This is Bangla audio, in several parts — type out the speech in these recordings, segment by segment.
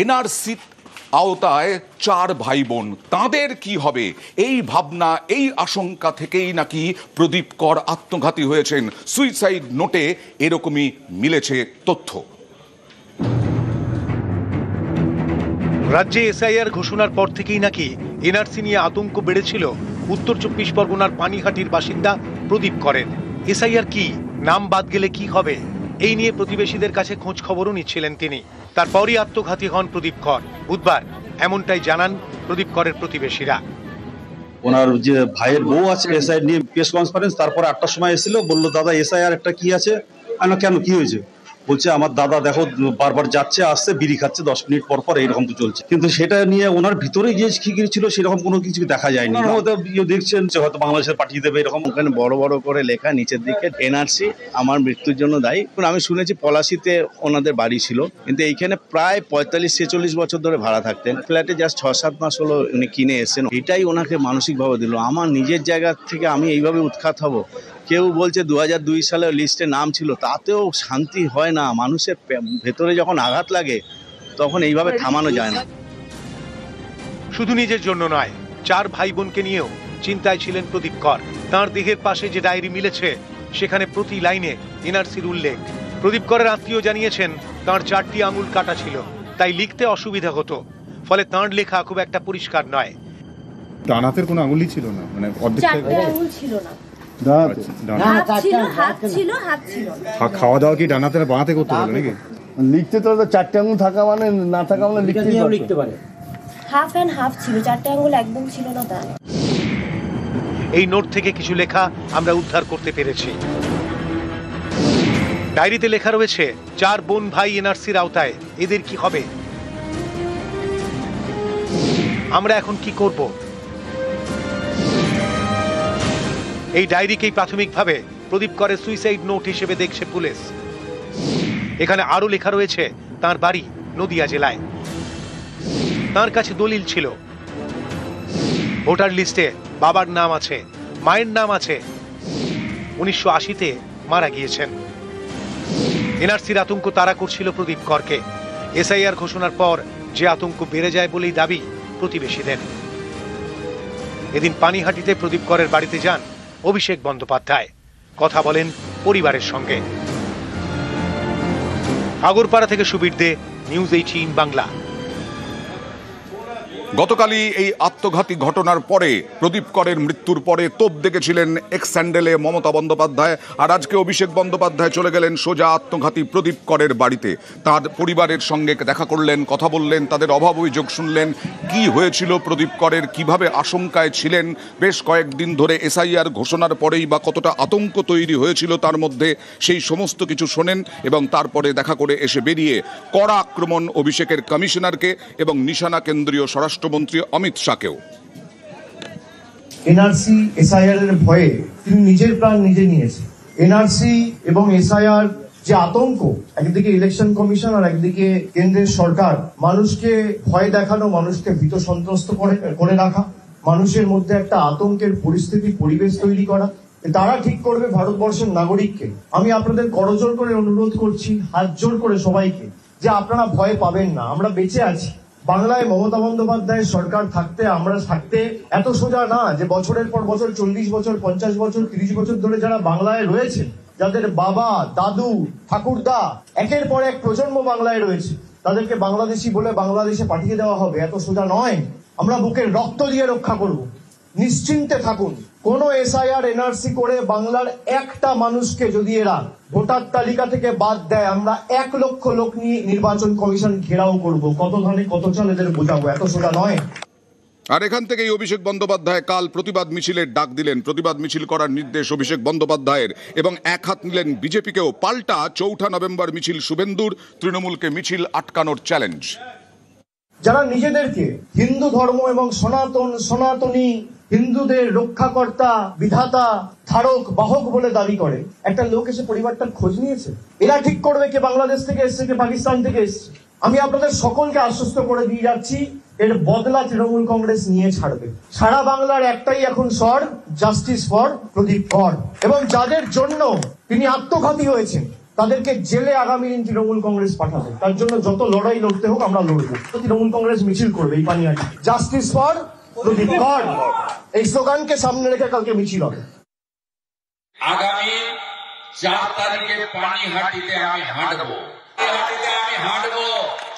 এনআরসি আওতায় 4 ভাই বোন, তাদের কি হবে এই ভাবনা, এই আশঙ্কা থেকেই নাকি প্রদীপ কর আত্মঘাতী হয়েছেন। সুইসাইড নোটে এরকমই মিলেছে তথ্য। রাজ্যে এসআইআর ঘোষণার পর থেকেই নাকি এনআরসি নিয়ে আতঙ্ক বেড়েছিল উত্তর 24 পরগনার পানিহাটির বাসিন্দা প্রদীপ করের। এসআইআর কি, নাম বাদ গেলে কি হবে, এই নিয়ে প্রতিবেশীদের কাছে খোঁজ খবরও নিচ্ছিলেন তিনি। তারপরই আত্মঘাতী হন প্রদীপ কর। বুধবার এমনটাই জানান প্রদীপ করের প্রতিবেশীরা। ওনার যে ভাইয়ের বউ আছে এসআইআর নিয়ে প্রেস কনফারেন্স, তারপরে 8টার সময় এসেছিল, বললো দাদা এসআইআর একটা কি আছে। আমি কেন, কি হয়েছে? বলছে আমার দাদা দেখো বারবার যাচ্ছে আসছে, বিড়ি খাচ্ছে 10 মিনিট পর পর, এইরকম তো চলছে। কিন্তু সেটা নিয়ে ওনার ভিতরে যে কি ছিল সেরকম কোনো কিছু দেখা যায়নি। দেখছেন হয়তো বাংলাদেশে পাঠিয়ে দেবে এরকম। ওখানে বড় বড় করে লেখা নিচের দিকে এনআরসি আমার মৃত্যুর জন্য দায়ী। আমি শুনেছি পলাশিতে ওনাদের বাড়ি ছিল, কিন্তু এইখানে প্রায় 45-46 বছর ধরে ভাড়া থাকতেন। ফ্ল্যাটে জাস্ট 6-7 মাস হলো উনি কিনে এসেছেন। এটাই ওনাকে মানসিকভাবে দিল। আমার নিজের জায়গা থেকে আমি এইভাবে উৎখাত হব। কেউ বলছে 2002 সালে লিস্টে নাম ছিল, তাতেও শান্তি হয় না। মানুষের ভেতরে যখন আঘাত লাগে তখন এইভাবে থামানো যায় না। শুধু নিজের জন্য নয়, 4 ভাই বোনকে নিয়েও চিন্তায় ছিলেন প্রদীপ কর। তাঁর দেহের পাশে যে ডায়েরি মিলেছে সেখানে প্রতি লাইনে এনআরসির উল্লেখ। প্রদীপ করের আত্মীয় জানিয়েছেন তাঁর 4টি আঙুল কাটা ছিল, তাই লিখতে অসুবিধা হতো। ফলে তাঁর লেখা খুব একটা পরিষ্কার নয়। ডান হাতের কোনো আঙুলই ছিল না, মানে অর্ধেক আঙুল ছিল না। খাওয়া দাওয়া কি ডান হাতে না বাঁ হাতে করতে পারে নাকি? লিখতে তো 4টে আঙুল থাকা মানে না থাকা মানে লিখতে পারে। হাফ এন্ড হাফ ছিল, 4টে আঙুল একদম ছিল না। তা এই নোট থেকে কিছু লেখা আমরা উদ্ধার করতে পেরেছি। ডায়েরিতে লেখা রয়েছে 4 বোন ভাই এনআরসির আওতায়, এদের কি হবে, আমরা এখন কি করব। এই ডায়েরিকেই প্রাথমিকভাবে প্রদীপ করের সুইসাইড নোট হিসেবে দেখছে পুলিশ। এখানে আরো লেখা রয়েছে তার বাড়ি নদিয়া জেলায়। তার কাছে দলিল ছিল, ভোটার লিস্টে বাবার নাম আছে, মায়ের নাম আছে। 1980-তে মারা গিয়েছেন। এনআরসির আতঙ্ক তাড়া করছিল প্রদীপ করকে। এসআইআর ঘোষণার পর যে আতঙ্ক বেড়ে যায় বলেই দাবি প্রতিবেশীদের। এদিন পানিহাটিতে প্রদীপ করের বাড়িতে যান অভিষেক বন্দ্যোপাধ্যায়, কথা বলেন পরিবারের সঙ্গে। আগরপাড়া থেকে সুবীর দে, নিউজ 18 বাংলা। গতকালই এই আত্মঘাতী ঘটনার পরে, প্রদীপ করের মৃত্যুর পরে তোপ দেখেছিলেন এক্স স্যান্ডেলে মমতা বন্দ্যোপাধ্যায়। আর আজকে অভিষেক বন্দ্যোপাধ্যায় চলে গেলেন সোজা আত্মঘাতী প্রদীপ করের বাড়িতে। তার পরিবারের সঙ্গে দেখা করলেন, কথা বললেন, তাদের অভাব অভিযোগ শুনলেন। কি হয়েছিল প্রদীপ করের, কিভাবে আশঙ্কায় ছিলেন বেশ কয়েকদিন ধরে এসআইআর ঘোষণার পরেই, বা কতটা আতঙ্ক তৈরি হয়েছিল তার মধ্যে, সেই সমস্ত কিছু শোনেন। এবং তারপরে দেখা করে এসে বেরিয়ে কড়া আক্রমণ অভিষেকের কমিশনারকে এবং নিশানা কেন্দ্রীয় স্বরাষ্ট্রমন্ত্রী অমিত শাহকেও। এনআরসি এসআইআর এর ভয়ে তিনি নিজের প্রাণ নিজে নিয়েছেন। এনআরসি এবং এসআইআর যে আতঙ্ক, একদিকে ইলেকশন কমিশন আর একদিকে কেন্দ্রের সরকার, মানুষকে ভয় দেখানো, মানুষকে ভীত সন্ত্রস্ত করে রাখা, মানুষের মধ্যে একটা আতঙ্কের পরিস্থিতি পরিবেশ তৈরি করা, তারা ঠিক করবে ভারতবর্ষের নাগরিককে। আমি আপনাদের করজোর করে অনুরোধ করছি, হাত জোর করে সবাইকে, যে আপনারা ভয় পাবেন না। আমরা বেঁচে আছি। বাংলায় মমতা বন্দ্যোপাধ্যায়ের সরকার থাকতে, আমরা থাকতে এত সোজা না যে বছরের পর বছর, 40 বছর, 50 বছর, 30 বছর ধরে যারা বাংলায় রয়েছে, যাদের বাবা, দাদু, ঠাকুরদা একের পর এক প্রজন্ম বাংলায় রয়েছে, তাদেরকে বাংলাদেশি বলে বাংলাদেশে পাঠিয়ে দেওয়া হবে, এত সোজা নয়। আমরা বুকের রক্ত দিয়ে রক্ষা করব। নিশ্চিন্তে থাকুন। কোন এসআইআর এনআরসি করে বাংলার একটা মানুষকে যদি এরা ভোটার তালিকা থেকে বাদ দেয়, আমরা 1 লক্ষ লোক নিয়ে নির্বাচন কমিশন ঘেরাও করব। কত ধানে কত চাল এদের বোঝাবো, এত সোজা নয়। আর এখান থেকেই অভিষেক বন্দ্যোপাধ্যায় কাল প্রতিবাদ মিছিলের ডাক দিলেন। প্রতিবাদ মিছিল করার নির্দেশ অভিষেক বন্দ্যোপাধ্যায়ের, এবং এক হাত নিলেন বিজেপিকেও। পাল্টা 4 নভেম্বর মিছিল শুভেন্দুর, তৃণমূলকে মিছিল আটকানোর চ্যালেঞ্জ। যারা নিজেদেরকে হিন্দু ধর্ম এবং সনাতনী হিন্দুদের রক্ষাকর্তা, বিধাতা, ধারক, বাহক বলে দাবি করে, একটা লোক এসে পরিবারটার খোঁজ নিয়েছে? এরা ঠিক করবে কে বাংলাদেশ থেকে এসছে, কে পাকিস্তান থেকে এসছে। আমি আপনাদের সকলকে আশ্বস্ত করে দিয়ে যাচ্ছি, এর বদলা তৃণমূল কংগ্রেস নিয়ে ছাড়বে। সারা বাংলার একটাই এখন স্বর, জাস্টিস ফর প্রদীপ কর। এবং যাদের জন্য তিনি আত্মঘাতী হয়েছেন, তাদেরকে জেলে আগামী দিন তৃণমূল কংগ্রেস পাঠাবে। তার জন্য যত লড়াই লড়তে হোক আমরা লড়বো। তৃণমূল কংগ্রেস মিছিল করবে এই পানিহাটি, জাস্টিস ফর প্রদীপ কর, এই স্লোগানকে সামনে রেখে কালকে মিছিল হবে। আগামী 4 তারিখে পানিহাটিতে আমি হাঁটবো,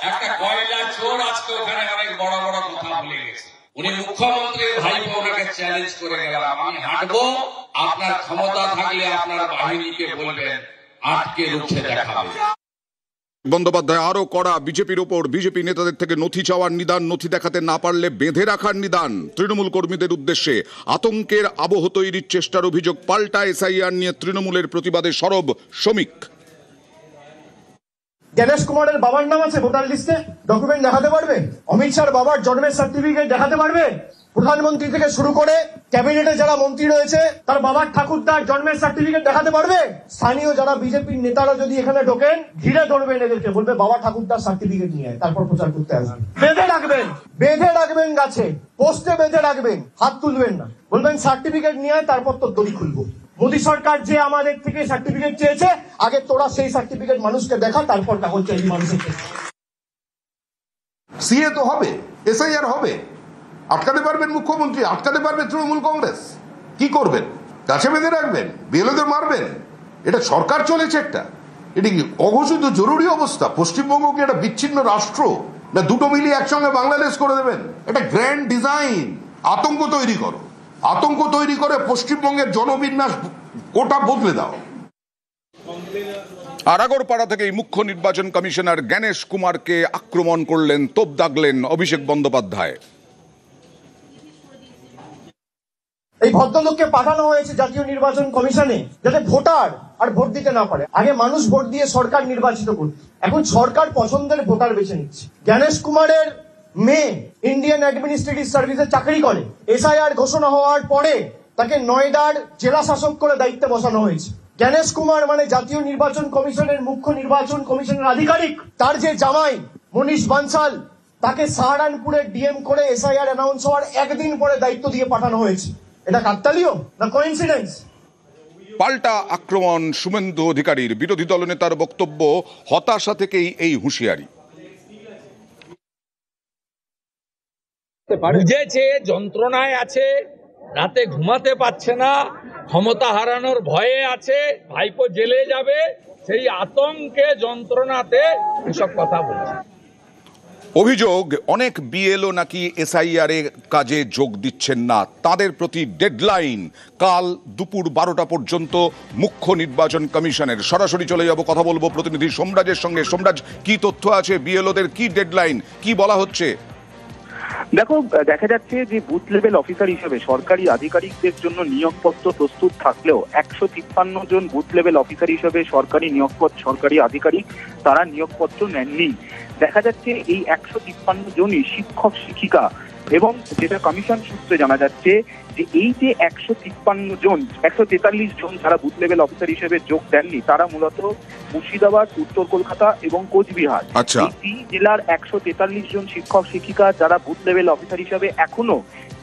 একটা কয়লা চোর আজকে ওখানে অনেক বড় বড় কথা বলে গেছে। উনি মুখ্যমন্ত্রীর ভাইপো, ওনাকে চ্যালেঞ্জ করে গেলাম, আমি হাঁটবো, আপনার ক্ষমতা থাকলে আপনার বাহিনীকে বলবেন আটকে রুখে দেখাবে। বন্দ্যোপাধ্যায় আরো কড়া বিজেপির ওপর, বিজেপি নেতাদের থেকে নথি চাওয়ার নিদান, নথি দেখাতে না পারলে বেঁধে রাখার নিদান। তৃণমূল কর্মীদের উদ্দেশ্যে আতঙ্কের আবহ তৈরির চেষ্টার অভিযোগ, পাল্টা এসআইআর নিয়ে তৃণমূলের প্রতিবাদে সরব শ্রমিক। জ্ঞানেশ কুমারের বাবার নাম আছে ভোটার লিস্টে, ডকুমেন্ট দেখাতে পারবে? অমিত শাহর বাবার জন্মের সার্টিফিকেট দেখাতে পারবে? প্রধানমন্ত্রী থেকে শুরু করে ক্যাবিনেটে যারা মন্ত্রী রয়েছে তার বাবার ঠাকুরদার জন্মের সার্টিফিকেট দেখাতে পারবে? স্থানীয় যারা বিজেপির নেতারা যদি এখানে ঢোকেন, ঘিরে ধরবেন এদেরকে, বলবে বাবা ঠাকুরদার সার্টিফিকেট নিয়ে আয়, তারপর প্রচার করতে আসবেন। বেঁধে রাখবেন গাছে, পোস্টে বেঁধে রাখবেন, হাত তুলবেন না, বলবেন সার্টিফিকেট নিয়ে আয়, তারপর তোর দড়ি খুলবো। মোদী সরকার যে আমাদের থেকে সার্টিফিকেট চেয়েছে, আগে তোরা সেই সার্টিফিকেট মানুষকে দেখা, তারপর কাগজ চাইবি মানুষের থেকে। সিএ তো হবে, এসআইআর হবে, আটকাতে পারবেন মুখ্যমন্ত্রী, আটকাতে পারবে তৃণমূল কংগ্রেস? কি করবেন? গাছে বেঁধে রাখবেন, বিএলওদের মারবেন? এটা সরকার চলেছে একটা, এটি কি অঘোষিত জরুরি অবস্থা? পশ্চিমবঙ্গকে একটা বিচ্ছিন্ন রাষ্ট্র, না দুটো মিলিয়ে একসঙ্গে বাংলাদেশ করে দেবেন? এটা গ্র্যান্ড ডিজাইন। আতঙ্ক তৈরি করো, আতঙ্ক তৈরি করে পশ্চিমবঙ্গের জনবিন্যাস কোটা বদলে দাও। আরাগরপাড়া থেকে মুখ্য নির্বাচন কমিশনার জ্ঞানেশ কুমারকে আক্রমণ করলেন, তোপ দাগলেন অভিষেক বন্দ্যোপাধ্যায়। এই ভদ্রলোককে পাঠানো হয়েছে জাতীয় নির্বাচন কমিশনে যাতে ভোটার আর ভোট দিতে না পারে। আগে মানুষ ভোট দিয়ে সরকার নির্বাচিত করত, এখন সরকার পছন্দের ভোটার বেছে নিচ্ছে। জ্ঞানেশ কুমারের মেয়ে ইন্ডিয়ান অ্যাডমিনিস্ট্রেটিভ সার্ভিসে চাকরি করে। এসআইআর ঘোষণা হওয়ার পরে তাকে নয়ডার জেলা শাসক করে দায়িত্বে বসানো হয়েছে। জ্ঞানেশ কুমার মানে জাতীয় নির্বাচন কমিশনের মুখ্য নির্বাচন কমিশনের আধিকারিক। তার যে জামাই মনীষ বানসাল, তাকে সাহারানপুরের ডিএম করে এসআইআর অ্যানাউন্স হওয়ার একদিন পরে দায়িত্ব দিয়ে পাঠানো হয়েছে। এটা কাকতালীয় না কোইন্সিডেন্স? পাল্টা আক্রমণ শুভেন্দু অধিকারীর। বিরোধী দলনেতার বক্তব্য, হতাশা থেকেই এই হুঁশিয়ারি। বুঝেছে যন্ত্রণায় আছে, রাতে ঘুমাতে পারছে না, ক্ষমতা হারানোর ভয়ে আছে, ভাইপো জেলে যাবে, সেই আতঙ্কে যন্ত্রণাতে এসব কথা বলছে। অভিযোগ, অনেক বিএলও নাকি এসআইআর এর কাজে যোগ দিচ্ছেন না, তাদের প্রতি ডেডলাইন কাল দুপুর 12টা পর্যন্ত মুখ্য নির্বাচন কমিশনের। সরাসরি চলে যাব, কথা বলবো প্রতিনিধি সোমরাজের সঙ্গে। সোমরাজ, কি তথ্য আছে? বিএলওদের কি ডেডলাইন, কি বলা হচ্ছে? দেখো, দেখা যাচ্ছে যে বুথ লেভেল অফিসার হিসেবে সরকারি আধিকারিকদের জন্য নিয়োগপত্র প্রস্তুত থাকলেও 153 জন বুথ লেভেল অফিসার হিসেবে সরকারি আধিকারিক তারা নিয়োগপত্র নেননি। দেখা যাচ্ছে এই 153 জনই শিক্ষক শিক্ষিকা, এবং যেটা কমিশন সূত্রে জানা যাচ্ছে যে এই যে 143 জন যারা বুথ লেভেল অফিসার হিসেবে যোগ দেননি, তারা মূলত মুর্শিদাবাদ, উত্তর কলকাতা এবং কোচবিহার, এই 3 জেলার 143 জন শিক্ষক শিক্ষিকা যারা বুথ লেভেল অফিসার হিসেবে এখনো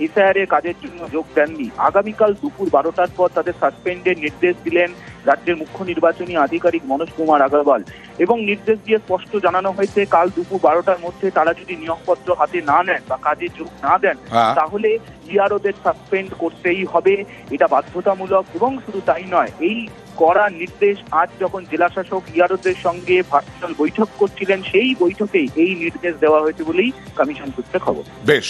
এসআইআর এর কাজের জন্য যোগ দেননি। আগামীকাল দুপুর 12টার পর তাদের সাসপেন্ডের নির্দেশ দিলেন রাজ্যের মুখ্য নির্বাচনী আধিকারিক মনোজ কুমার আগরওয়াল, এবং নির্দেশ দিয়ে স্পষ্ট জানানো হয়েছে কাল দুপুর 12টার মধ্যে তারা যদি নিয়োগপত্র হাতে না নেন বা কাজে যোগ না দেন, তাহলে ইআরওদের সাসপেন্ড করতেই হবে, এটা বাধ্যতামূলক। এবং শুধু তাই নয়, এই কড়া নির্দেশ আজ যখন জেলাশাসক ইআরওদের সঙ্গে ভার্চুয়াল বৈঠক করছিলেন, সেই বৈঠকেই এই নির্দেশ দেওয়া হয়েছে বলেই কমিশন সূত্রে খবর। বেশ।